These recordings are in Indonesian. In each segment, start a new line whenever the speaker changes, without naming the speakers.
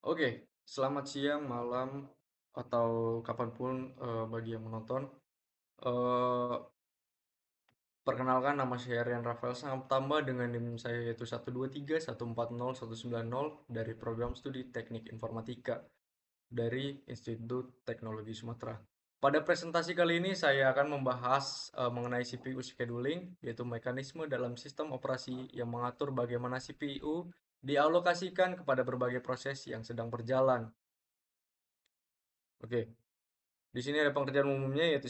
Oke, selamat siang, malam, atau kapanpun bagi yang menonton. Eh, Perkenalkan, nama saya Rian Rafael tambah dengan NIM saya yaitu 123140190 dari program studi Teknik Informatika dari Institut Teknologi Sumatera. Pada presentasi kali ini saya akan membahas mengenai CPU scheduling, yaitu mekanisme dalam sistem operasi yang mengatur bagaimana CPU dialokasikan kepada berbagai proses yang sedang berjalan. Oke, di sini ada pengertian umumnya yaitu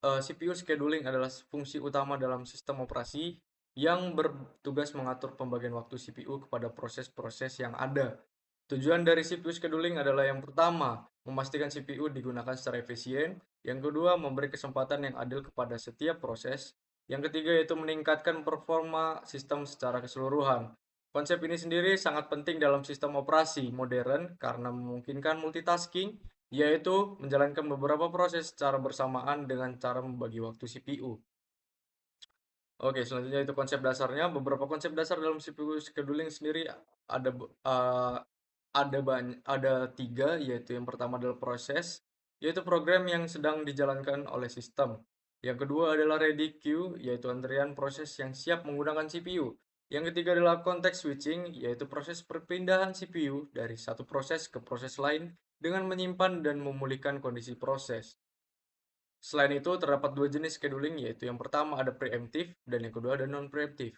CPU scheduling adalah fungsi utama dalam sistem operasi yang bertugas mengatur pembagian waktu CPU kepada proses-proses yang ada. Tujuan dari CPU scheduling adalah yang pertama, memastikan CPU digunakan secara efisien, yang kedua, memberi kesempatan yang adil kepada setiap proses, yang ketiga yaitu meningkatkan performa sistem secara keseluruhan. Konsep ini sendiri sangat penting dalam sistem operasi modern karena memungkinkan multitasking, yaitu menjalankan beberapa proses secara bersamaan dengan cara membagi waktu CPU. Oke, selanjutnya itu konsep dasarnya. Beberapa konsep dasar dalam CPU scheduling sendiri ada eh, ada tiga, yaitu yang pertama adalah proses, yaitu program yang sedang dijalankan oleh sistem. Yang kedua adalah ready queue, yaitu antrian proses yang siap menggunakan CPU. Yang ketiga adalah context switching, yaitu proses perpindahan CPU dari satu proses ke proses lain dengan menyimpan dan memulihkan kondisi proses. Selain itu, terdapat dua jenis scheduling, yaitu yang pertama ada preemptive dan yang kedua ada non-preemptive.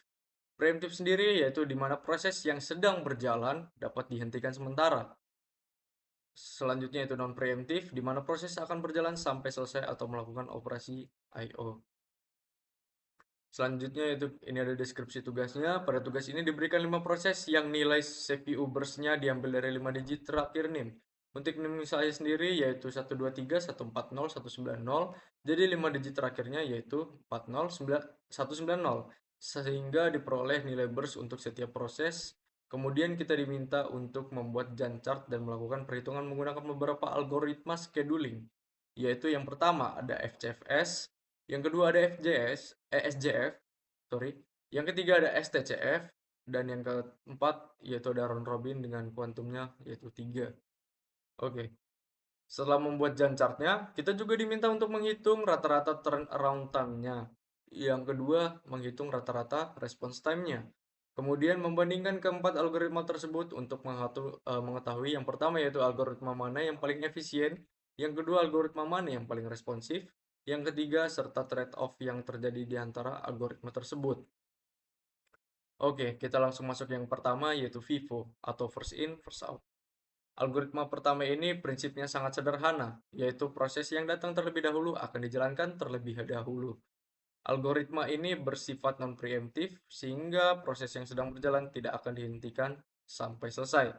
Preemptive sendiri yaitu di mana proses yang sedang berjalan dapat dihentikan sementara. Selanjutnya itu non-preemptive, di mana proses akan berjalan sampai selesai atau melakukan operasi I/O. Selanjutnya itu ini ada deskripsi tugasnya. Pada tugas ini diberikan 5 proses yang nilai CPU burst-nya diambil dari 5 digit terakhir NIM. Untuk NIM saya sendiri yaitu 123, 140, 190. Jadi 5 digit terakhirnya yaitu 40, 190. Sehingga diperoleh nilai burst untuk setiap proses. Kemudian kita diminta untuk membuat Gantt chart dan melakukan perhitungan menggunakan beberapa algoritma scheduling. Yaitu yang pertama ada FCFS, yang kedua ada SJF, sorry. Yang ketiga ada STCF, dan yang keempat yaitu ada round robin dengan kuantumnya yaitu 3. Oke. Setelah membuat Gantt chart-nya, kita juga diminta untuk menghitung rata-rata turnaround time-nya. Yang kedua, menghitung rata-rata response time-nya. Kemudian membandingkan keempat algoritma tersebut untuk mengetahui yang pertama yaitu algoritma mana yang paling efisien, yang kedua algoritma mana yang paling responsif, yang ketiga serta trade-off yang terjadi di antara algoritma tersebut. Oke, kita langsung masuk yang pertama yaitu FIFO atau first in first out. Algoritma pertama ini prinsipnya sangat sederhana, yaitu proses yang datang terlebih dahulu akan dijalankan terlebih dahulu. Algoritma ini bersifat non-preemptif, sehingga proses yang sedang berjalan tidak akan dihentikan sampai selesai.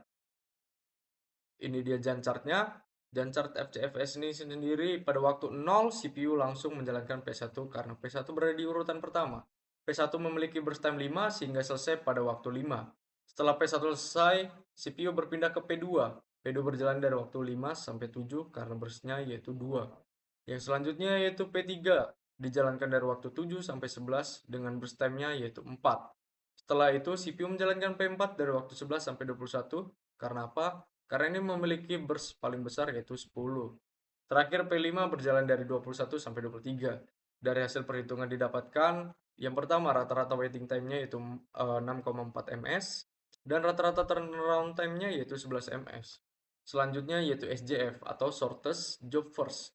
Ini dia Gantt chart-nya. Gantt chart FCFS ini sendiri pada waktu 0, CPU langsung menjalankan P1 karena P1 berada di urutan pertama. P1 memiliki burst time 5 sehingga selesai pada waktu 5. Setelah P1 selesai, CPU berpindah ke P2. P2 berjalan dari waktu 5 sampai 7 karena burst-nya yaitu 2. Yang selanjutnya yaitu P3, dijalankan dari waktu 7 sampai 11 dengan burst time-nya yaitu 4. Setelah itu CPU menjalankan P4 dari waktu 11 sampai 21. Karena apa? Karena ini memiliki burst paling besar yaitu 10. Terakhir P5 berjalan dari 21 sampai 23. Dari hasil perhitungan didapatkan, yang pertama rata-rata waiting time-nya yaitu 6,4 ms dan rata-rata turnaround time-nya yaitu 11 ms. Selanjutnya yaitu SJF atau shortest job first.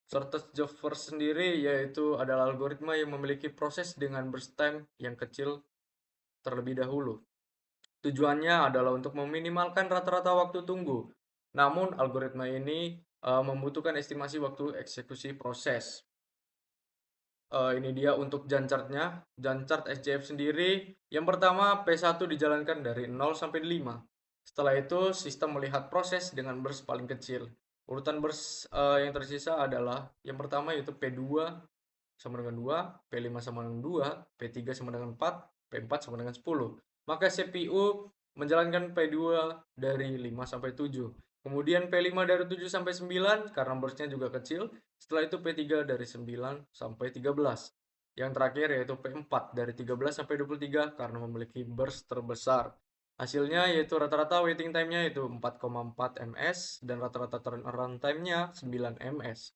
Shortest job first sendiri yaitu adalah algoritma yang memiliki proses dengan burst time yang kecil terlebih dahulu. Tujuannya adalah untuk meminimalkan rata-rata waktu tunggu. Namun, algoritma ini membutuhkan estimasi waktu eksekusi proses. Ini dia untuk Gantt chart-nya. Gantt chart SJF sendiri, yang pertama P1 dijalankan dari 0 sampai 5. Setelah itu, sistem melihat proses dengan burst paling kecil. Urutan burst yang tersisa adalah yang pertama yaitu P2 sama dengan 2, P5 sama dengan 2, P3 sama dengan 4, P4 sama dengan 10. Maka CPU menjalankan P2 dari 5 sampai 7. Kemudian P5 dari 7 sampai 9 karena burstnya juga kecil. Setelah itu P3 dari 9 sampai 13. Yang terakhir yaitu P4 dari 13 sampai 23 karena memiliki burst terbesar. Hasilnya yaitu rata-rata waiting time-nya itu 4,4 ms dan rata-rata turnaround time-nya 9 ms.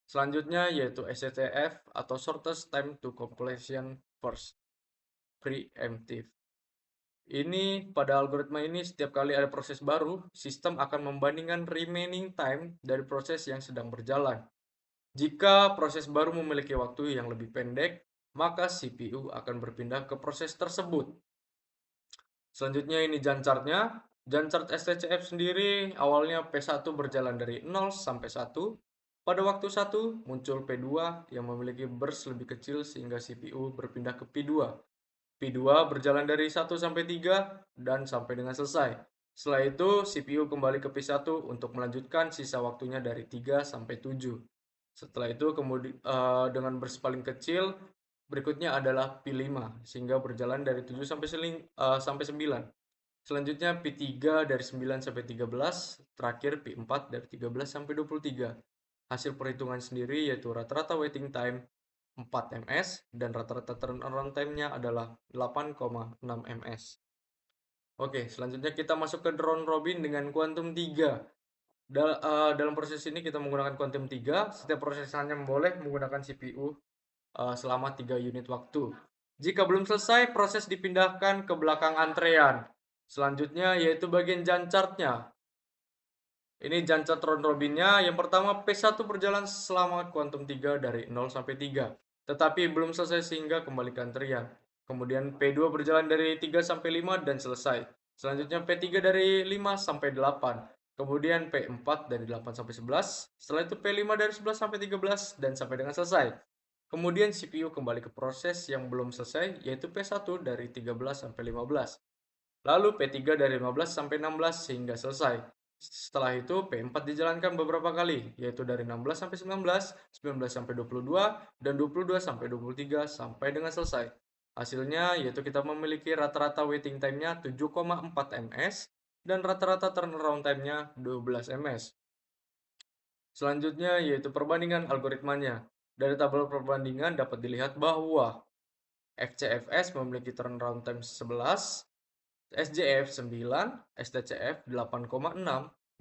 Selanjutnya yaitu STF atau shortest time to completion first, preemptive. Ini pada algoritma ini setiap kali ada proses baru, sistem akan membandingkan remaining time dari proses yang sedang berjalan. Jika proses baru memiliki waktu yang lebih pendek, maka CPU akan berpindah ke proses tersebut. Selanjutnya ini Gantt chart-nya. Gantt chart STCF sendiri awalnya P1 berjalan dari 0 sampai 1. Pada waktu 1 muncul P2 yang memiliki burst lebih kecil sehingga CPU berpindah ke P2. P2 berjalan dari 1 sampai 3 dan sampai dengan selesai. Setelah itu CPU kembali ke P1 untuk melanjutkan sisa waktunya dari 3 sampai 7. Setelah itu kemudian dengan burst paling kecil berikutnya adalah P5 sehingga berjalan dari 7 sampai 9. Selanjutnya P3 dari 9 sampai 13, terakhir P4 dari 13 sampai 23. Hasil perhitungan sendiri yaitu rata-rata waiting time 4 ms dan rata-rata turnaround time-nya adalah 8,6 ms. Oke, selanjutnya kita masuk ke round robin dengan Quantum 3. Dalam proses ini kita menggunakan Quantum 3, setiap proses hanya boleh menggunakan CPU selama 3 unit waktu. Jika belum selesai, proses dipindahkan ke belakang antrean. Selanjutnya yaitu bagian Gantt chart-nya. Ini Gantt chart round robin-nya. Yang pertama P1 berjalan selama Quantum 3 dari 0 sampai 3. Tetapi belum selesai sehingga kembali ke antrian. Kemudian P2 berjalan dari 3 sampai 5 dan selesai. Selanjutnya P3 dari 5 sampai 8. Kemudian P4 dari 8 sampai 11. Setelah itu P5 dari 11 sampai 13 dan sampai dengan selesai. Kemudian CPU kembali ke proses yang belum selesai yaitu P1 dari 13 sampai 15. Lalu P3 dari 15 sampai 16 sehingga selesai. Setelah itu P4 dijalankan beberapa kali, yaitu dari 16 sampai 19, 19 sampai 22, dan 22 sampai 23 sampai dengan selesai. Hasilnya yaitu kita memiliki rata-rata waiting time-nya 7,4 ms dan rata-rata turnaround time-nya 12 ms. Selanjutnya yaitu perbandingan algoritmanya. Dari tabel perbandingan dapat dilihat bahwa FCFS memiliki turnaround time 11, SJF 9, STCF 8,6,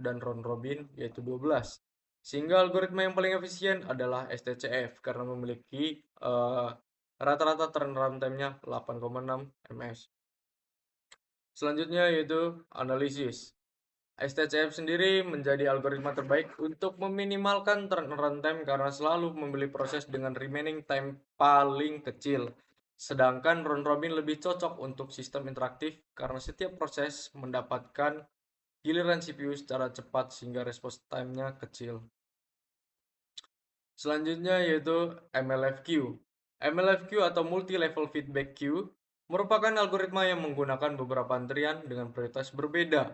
dan round robin yaitu 12. Sehingga algoritma yang paling efisien adalah STCF karena memiliki rata-rata turnaround time-nya 8,6 ms. Selanjutnya yaitu analisis. STCF sendiri menjadi algoritma terbaik untuk meminimalkan turnaround time karena selalu memilih proses dengan remaining time paling kecil. Sedangkan round robin lebih cocok untuk sistem interaktif karena setiap proses mendapatkan giliran CPU secara cepat sehingga response time-nya kecil. Selanjutnya yaitu MLFQ. MLFQ atau Multi Level Feedback Queue merupakan algoritma yang menggunakan beberapa antrian dengan prioritas berbeda.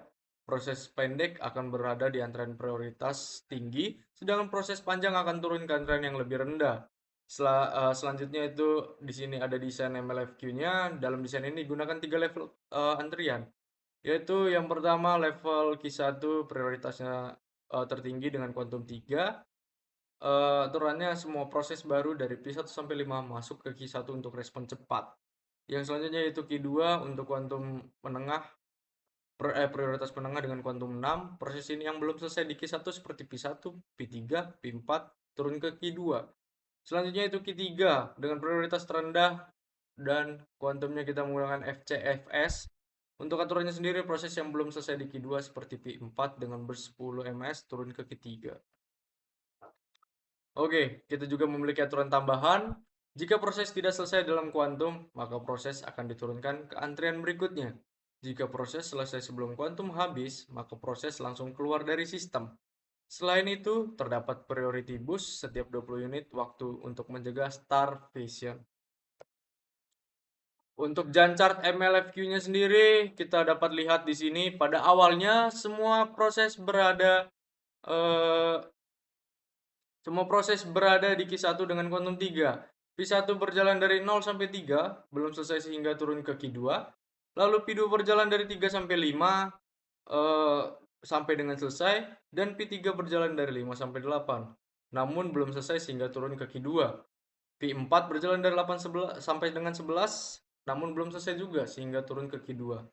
Proses pendek akan berada di antrean prioritas tinggi, sedangkan proses panjang akan turun ke antrean yang lebih rendah. Selanjutnya itu di sini ada desain MLFQ-nya. Dalam desain ini gunakan 3 level antrian, yaitu yang pertama level Q1 prioritasnya tertinggi dengan kuantum 3. Aturannya semua proses baru dari P1 sampai 5 masuk ke Q1 untuk respon cepat. Yang selanjutnya yaitu Q2 untuk kuantum menengah, prioritas menengah dengan kuantum 6. Proses ini yang belum selesai di Q1 seperti P1, P3, P4 turun ke Q2. Selanjutnya itu Q3 dengan prioritas terendah dan kuantumnya kita menggunakan FCFS. Untuk aturannya sendiri proses yang belum selesai di Q2 seperti P4 dengan ber 10 ms turun ke Q3. Oke, kita juga memiliki aturan tambahan. Jika proses tidak selesai dalam kuantum, maka proses akan diturunkan ke antrian berikutnya. Jika proses selesai sebelum kuantum habis, maka proses langsung keluar dari sistem. Selain itu, terdapat priority boost setiap 20 unit waktu untuk mencegah starvation. Untuk Gantt chart MLFQ-nya sendiri, kita dapat lihat di sini pada awalnya semua proses berada eh, di Q1 dengan kuantum 3. P1 berjalan dari 0 sampai 3, belum selesai sehingga turun ke Q2. Lalu P2 berjalan dari 3 sampai 5, sampai dengan selesai. Dan P3 berjalan dari 5 sampai 8. Namun belum selesai sehingga turun ke Q2. P4 berjalan dari 8 sampai dengan 11, namun belum selesai juga sehingga turun ke Q2.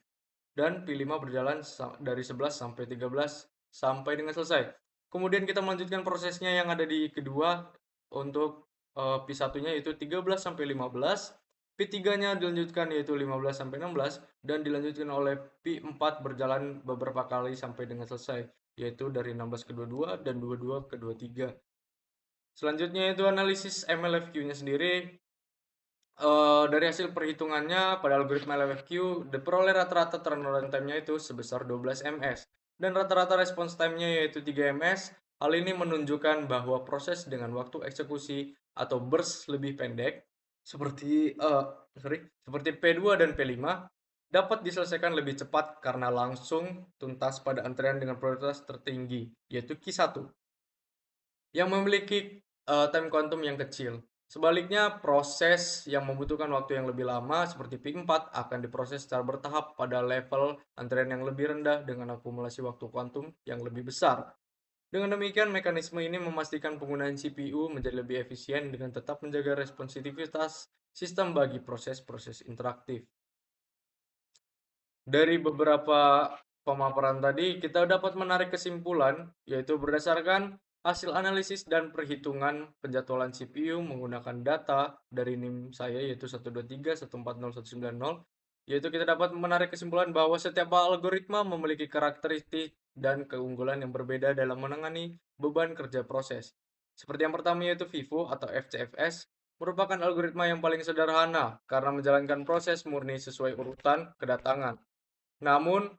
dan P5 berjalan dari 11 sampai 13 sampai dengan selesai. Kemudian kita melanjutkan prosesnya yang ada di kedua untuk P1-nya yaitu 13 sampai 15, P3-nya dilanjutkan yaitu 15 sampai 16 dan dilanjutkan oleh P4 berjalan beberapa kali sampai dengan selesai yaitu dari 16 ke 22 dan 22 ke 23. Selanjutnya itu analisis MLFQ-nya sendiri. Dari hasil perhitungannya pada algoritma LFQ diperoleh rata-rata turnaround time-nya itu sebesar 12 ms dan rata-rata response time-nya yaitu 3 ms. Hal ini menunjukkan bahwa proses dengan waktu eksekusi atau burst lebih pendek seperti P2 dan P5 dapat diselesaikan lebih cepat karena langsung tuntas pada antrean dengan prioritas tertinggi yaitu Q1 yang memiliki time quantum yang kecil. Sebaliknya, proses yang membutuhkan waktu yang lebih lama seperti P4 akan diproses secara bertahap pada level antrean yang lebih rendah dengan akumulasi waktu kuantum yang lebih besar. Dengan demikian, mekanisme ini memastikan penggunaan CPU menjadi lebih efisien dengan tetap menjaga responsivitas sistem bagi proses-proses interaktif. Dari beberapa pemaparan tadi, kita dapat menarik kesimpulan, yaitu berdasarkan hasil analisis dan perhitungan penjadwalan CPU menggunakan data dari NIM saya, yaitu 123, 140, 190, yaitu kita dapat menarik kesimpulan bahwa setiap algoritma memiliki karakteristik dan keunggulan yang berbeda dalam menangani beban kerja proses. Seperti yang pertama yaitu FIFO atau FCFS, merupakan algoritma yang paling sederhana karena menjalankan proses murni sesuai urutan kedatangan. Namun,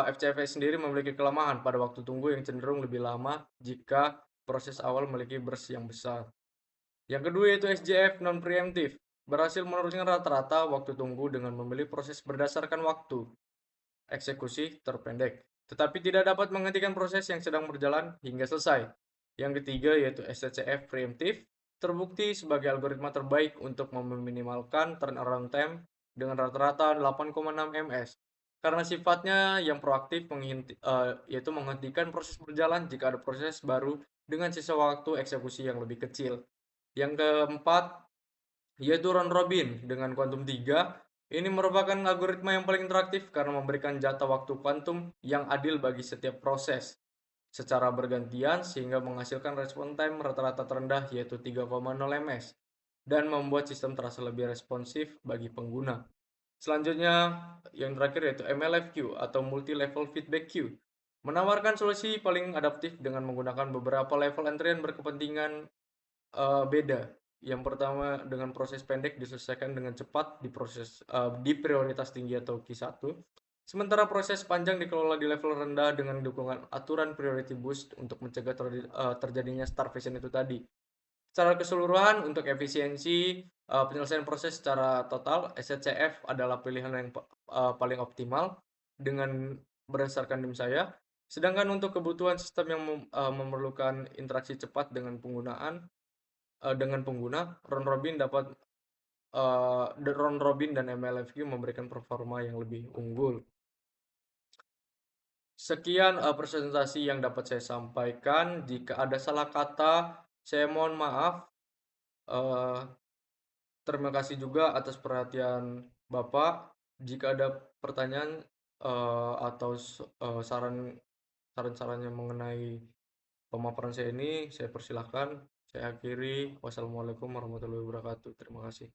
FCFS sendiri memiliki kelemahan pada waktu tunggu yang cenderung lebih lama jika proses awal memiliki burst yang besar. Yang kedua yaitu SJF non-preemptive, berhasil menurunkan rata-rata waktu tunggu dengan memilih proses berdasarkan waktu eksekusi terpendek, tetapi tidak dapat menghentikan proses yang sedang berjalan hingga selesai. Yang ketiga yaitu SCCF preemptive, terbukti sebagai algoritma terbaik untuk meminimalkan turnaround time dengan rata-rata 8,6 ms. Karena sifatnya yang proaktif yaitu menghentikan proses berjalan jika ada proses baru dengan sisa waktu eksekusi yang lebih kecil. Yang keempat yaitu round robin dengan kuantum 3. Ini merupakan algoritma yang paling interaktif karena memberikan jatah waktu kuantum yang adil bagi setiap proses secara bergantian sehingga menghasilkan respon time rata-rata terendah yaitu 3,0 ms dan membuat sistem terasa lebih responsif bagi pengguna. Selanjutnya, yang terakhir yaitu MLFQ atau Multi Level Feedback Queue, menawarkan solusi paling adaptif dengan menggunakan beberapa level antrian berkepentingan beda. Yang pertama dengan proses pendek diselesaikan dengan cepat di prioritas tinggi atau Q1. Sementara proses panjang dikelola di level rendah dengan dukungan aturan priority boost untuk mencegah terjadinya starvation itu tadi. Secara keseluruhan untuk efisiensi penyelesaian proses secara total, SCCF adalah pilihan yang paling optimal dengan berdasarkan NIM saya. Sedangkan untuk kebutuhan sistem yang memerlukan interaksi cepat dengan pengguna, round robin dan MLFQ memberikan performa yang lebih unggul. Sekian presentasi yang dapat saya sampaikan. Jika ada salah kata, saya mohon maaf. Terima kasih juga atas perhatian Bapak. Jika ada pertanyaan atau saran-sarannya mengenai pemaparan saya ini, saya persilahkan. Saya akhiri. Wassalamualaikum warahmatullahi wabarakatuh. Terima kasih.